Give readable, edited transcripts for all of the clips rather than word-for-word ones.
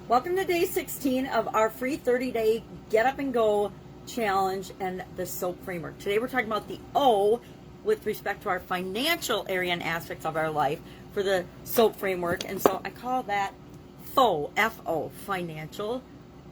Welcome to day 16 of our free 30-day Get Up and Go challenge and the SOAP framework. Today we're talking about the O with respect to our financial area and aspects of our life for the SOAP framework. And so I call that FO, F-O, financial.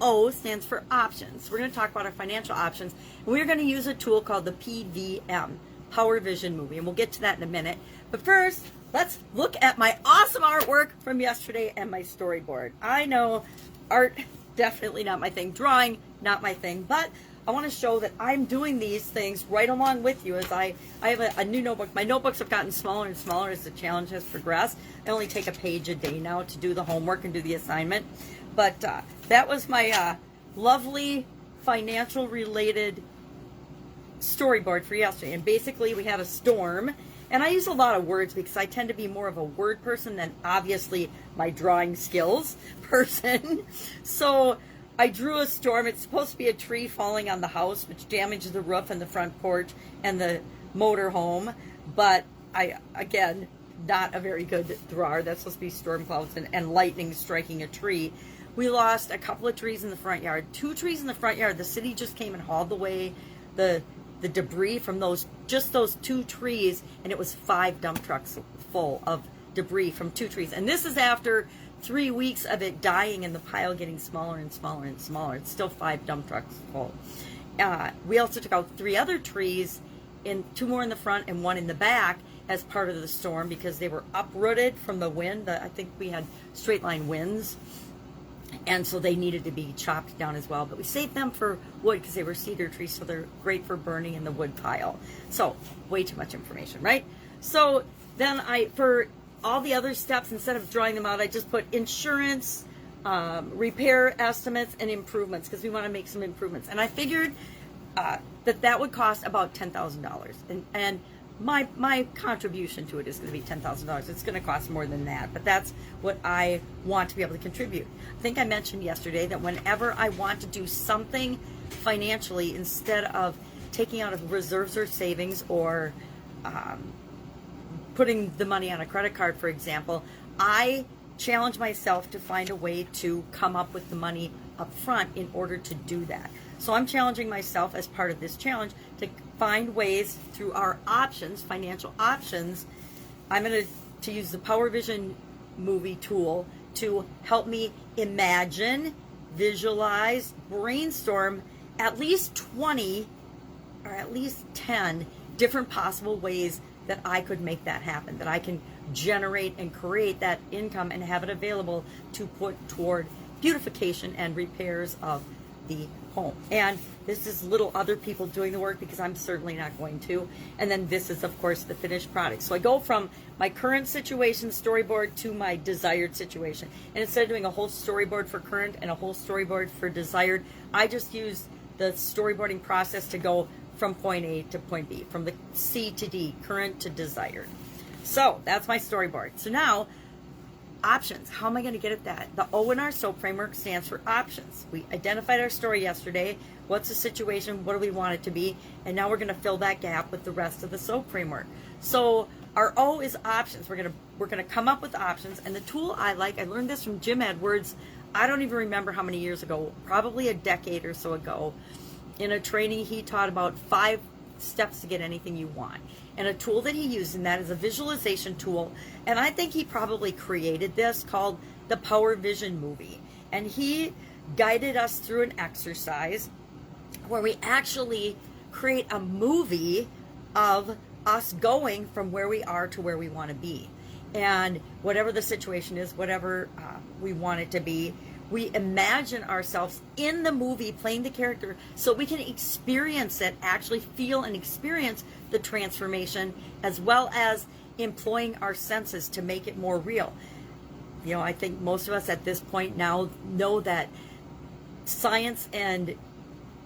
O stands for options. We're going to talk about our financial options. And we're going to use a tool called the PVM, Power Vision Movie. And we'll get to that in a minute. But first, let's look at my awesome artwork from yesterday and my storyboard. I know art, definitely not my thing. Drawing, not my thing. But I want to show that I'm doing these things right along with you as I have a new notebook. My notebooks have gotten smaller and smaller as the challenge has progressed. I only take a page a day now to do the homework and do the assignment. But that was my lovely financial related storyboard for yesterday. And basically we had a storm. And I use a lot of words because I tend to be more of a word person than obviously my drawing skills person. So I drew a storm. It's supposed to be a tree falling on the house, which damaged the roof and the front porch and the motor home. But again, not a very good drawer. That's supposed to be storm clouds and lightning striking a tree. We lost a couple of trees in the front yard. 2 trees in the front yard. The city just came and hauled away the debris from those 2 trees, and it was 5 dump trucks full of debris from 2 trees. And this is after 3 weeks of it dying and the pile getting smaller and smaller and smaller. It's still 5 dump trucks full. We also took out 3 other trees, 2 more in the front and 1 in the back as part of the storm because they were uprooted from the wind. I think we had straight line winds, and so they needed to be chopped down as well. But we saved them for wood because they were cedar trees, so they're great for burning in the wood pile. So way too much information, right? So then for all the other steps, instead of drawing them out, I just put insurance, repair estimates, and improvements because we want to make some improvements. And I figured that would cost about $10,000. And my contribution to it is going to be $10,000. It's going to cost more than that, but that's what I want to be able to contribute. I think I mentioned yesterday that whenever I want to do something financially, instead of taking out of reserves or savings or putting the money on a credit card, for example, I challenge myself to find a way to come up with the money up front in order to do that. So I'm challenging myself as part of this challenge to find ways through our options, financial options. I'm going to use the Power Vision Movie tool to help me imagine, visualize, brainstorm at least 20 or at least 10 different possible ways that I could make that happen, that I can generate and create that income and have it available to put toward beautification and repairs of the home. And this is little other people doing the work because I'm certainly not going to. And then this is, of course, the finished product. So I go from my current situation storyboard to my desired situation. And instead of doing a whole storyboard for current and a whole storyboard for desired, I just use the storyboarding process to go from point A to point B, from the C to D, current to desired. So that's my storyboard. So now, options. How am I going to get at that? The O in our SOAP framework stands for options. We identified our story yesterday. What's the situation? What do we want it to be? And now we're going to fill that gap with the rest of the SOAP framework. So our O is options. We're going to come up with options. And the tool I learned this from Jim Edwards. I don't even remember how many years ago, probably a decade or so ago. In a training, he taught about 5 steps to get anything you want. And a tool that he used in that is a visualization tool. And I think he probably created this, called the Power Vision Movie. And he guided us through an exercise where we actually create a movie of us going from where we are to where we want to be. And whatever the situation is, whatever we want it to be, we imagine ourselves in the movie playing the character so we can experience it, actually feel and experience the transformation, as well as employing our senses to make it more real. You know, I think most of us at this point now know that science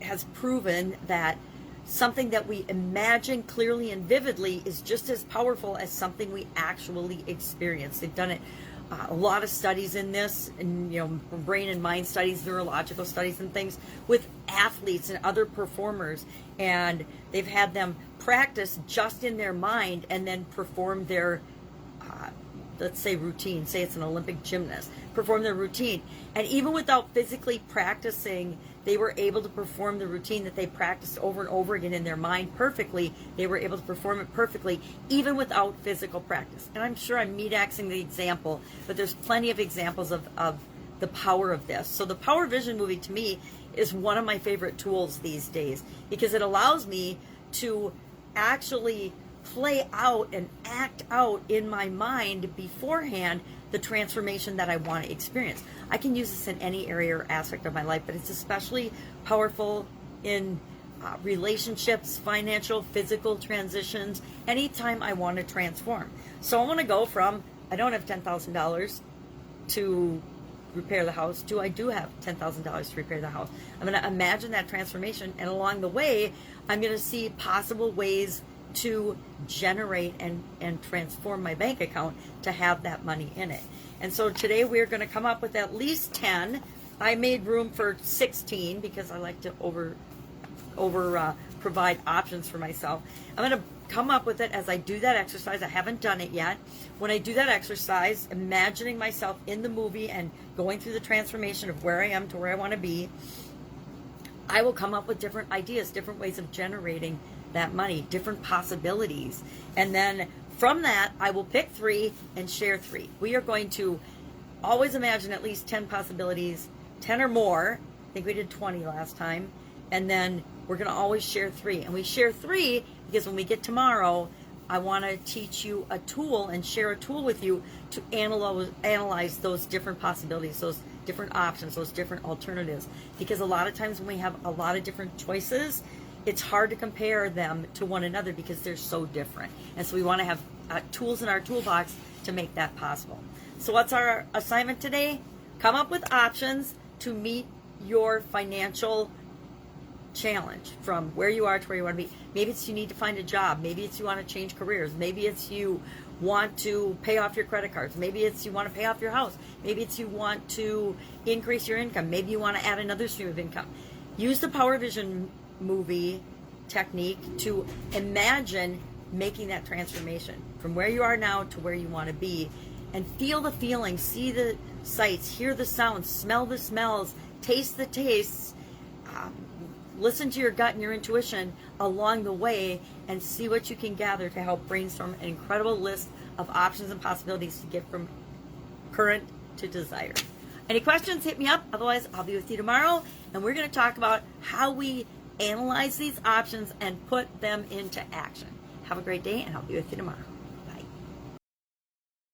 has proven that something that we imagine clearly and vividly is just as powerful as something we actually experience. They've done it a lot of studies in this, and brain and mind studies, neurological studies and things with athletes and other performers, and they've had them practice just in their mind and then perform their let's say routine, say it's an Olympic gymnast, perform their routine. And even without physically practicing, they were able to perform the routine that they practiced over and over again in their mind perfectly. They were able to perform it perfectly, even without physical practice. And I'm sure I'm meat-axing the example, but there's plenty of examples of the power of this. So the Power Vision movie, to me, is one of my favorite tools these days, because it allows me to actually play out and act out in my mind beforehand the transformation that I want to experience. I can use this in any area or aspect of my life, but it's especially powerful in relationships, financial, physical transitions, anytime I want to transform. So I want to go from, I don't have $10,000 to repair the house, to I do have $10,000 to repair the house. I'm going to imagine that transformation, and along the way, I'm going to see possible ways to generate and transform my bank account to have that money in it. And so today we're going to come up with at least 10. I made room for 16 because I like to provide options for myself. I'm going to come up with it as I do that exercise. I haven't done it yet. When I do that exercise, imagining myself in the movie and going through the transformation of where I am to where I want to be, I will come up with different ideas, different ways of generating that money, different possibilities. And then from that, I will pick 3 and share 3. We are going to always imagine at least 10 possibilities, 10 or more. I think we did 20 last time. And then we're going to always share 3. And we share 3 because when we get tomorrow, I want to teach you a tool and share a tool with you to analyze those different possibilities, those different options, those different alternatives. Because a lot of times when we have a lot of different choices, it's hard to compare them to one another because they're so different. And so we want to have tools in our toolbox to make that possible. So what's our assignment today? Come up with options to meet your financial challenge from where you are to where you want to be. Maybe it's you need to find a job. Maybe it's you want to change careers. Maybe it's you want to pay off your credit cards. Maybe it's you want to pay off your house. Maybe it's you want to increase your income. Maybe you want to add another stream of income. Use the Power Vision movie technique to imagine making that transformation from where you are now to where you want to be, and feel the feelings, see the sights, hear the sounds, smell the smells, taste the tastes, listen to your gut and your intuition along the way, and see what you can gather to help brainstorm an incredible list of options and possibilities to get from current to desired. Any questions, hit me up. Otherwise, I'll be with you tomorrow, and we're going to talk about how we analyze these options and put them into action. Have a great day, and I'll be with you tomorrow.